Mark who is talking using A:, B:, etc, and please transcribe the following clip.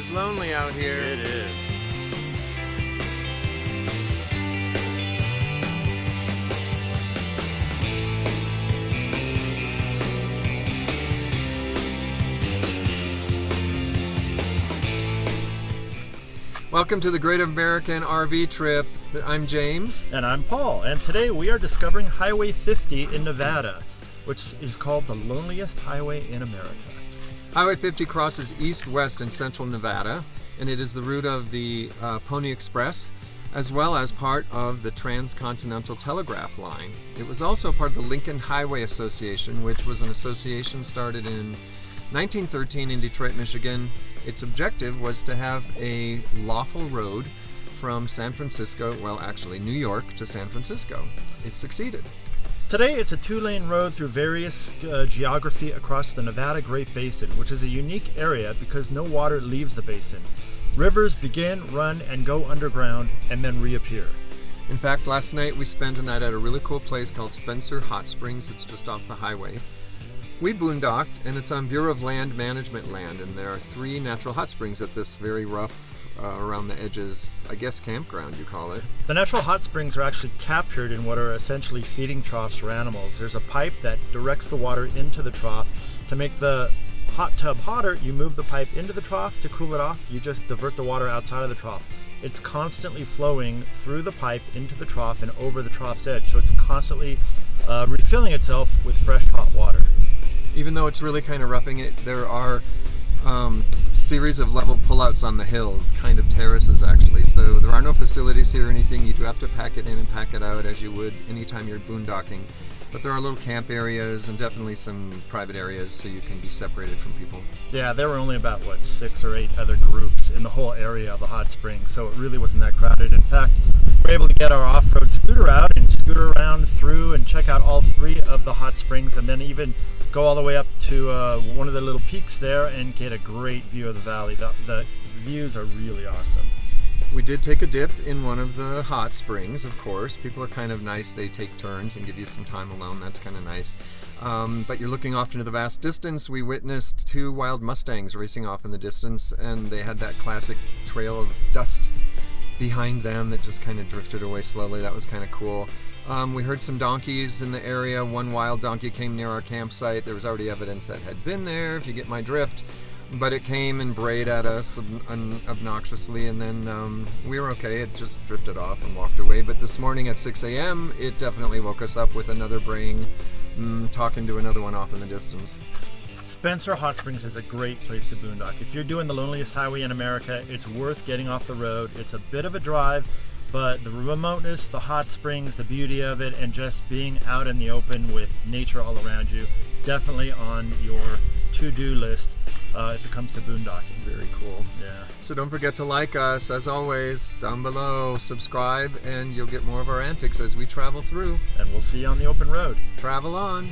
A: is lonely out here.
B: It is.
A: Welcome to the Great American RV Trip. I'm James.
B: And I'm Paul, and today we are discovering Highway 50 in Nevada, which is called the loneliest highway in America.
A: Highway 50 crosses east-west in central Nevada, and it is the route of the Pony Express, as well as part of the Transcontinental Telegraph Line. It was also part of the Lincoln Highway Association, which was an association started in 1913 in Detroit, Michigan. Its objective was to have a lawful road from San Francisco, well actually New York to San Francisco. It succeeded.
B: Today it's a two-lane road through various geography across the Nevada Great Basin, which is a unique area because no water leaves the basin. Rivers begin, run, and go underground and then reappear.
A: In fact, last night we spent a night at a really cool place called Spencer Hot Springs. It's just off the highway. We boondocked, and it's on Bureau of Land Management land, and there are 3 natural hot springs at this very rough, around the edges, I guess campground you call it.
B: The natural hot springs are actually captured in what are essentially feeding troughs for animals. There's a pipe that directs the water into the trough. To make the hot tub hotter, you move the pipe into the trough. To cool it off, you just divert the water outside of the trough. It's constantly flowing through the pipe into the trough and over the trough's edge, so it's constantly refilling itself with fresh hot water.
A: Even though it's really kind of roughing it, there are series of level pullouts on the hills, kind of terraces actually. So there are no facilities here or anything. You do have to pack it in and pack it out as you would anytime you're boondocking. But there are little camp areas and definitely some private areas so you can be separated from people.
B: Yeah, there were only about, 6 or 8 other groups in the whole area of the hot springs, so it really wasn't that crowded. In fact, we were able to get our off-road scooter out and scooter around through and check out all 3 of the hot springs, and then even go all the way up to one of the little peaks there and get a great view of the valley. The views are really awesome.
A: We did take a dip in one of the hot springs, of course. People are kind of nice. They take turns and give you some time alone. That's kind of nice. But you're looking off into the vast distance. We witnessed 2 wild Mustangs racing off in the distance, and they had that classic trail of dust behind them that just kind of drifted away slowly. That was kind of cool. We heard some donkeys in the area. One wild donkey came near our campsite. There was already evidence that had been there, if you get my drift. But it came and brayed at us obnoxiously, and then we were okay. It just drifted off and walked away. But this morning at 6 a.m., it definitely woke us up with another braying, talking to another one off in the distance.
B: Spencer Hot Springs is a great place to boondock. If you're doing the loneliest highway in America, it's worth getting off the road. It's a bit of a drive, but the remoteness, the hot springs, the beauty of it, and just being out in the open with nature all around you, definitely on your to-do list if it comes to boondocking.
A: Very cool.
B: Yeah.
A: So don't forget to like us, as always, down below. Subscribe, and you'll get more of our antics as we travel through.
B: And we'll see you on the open road.
A: Travel on.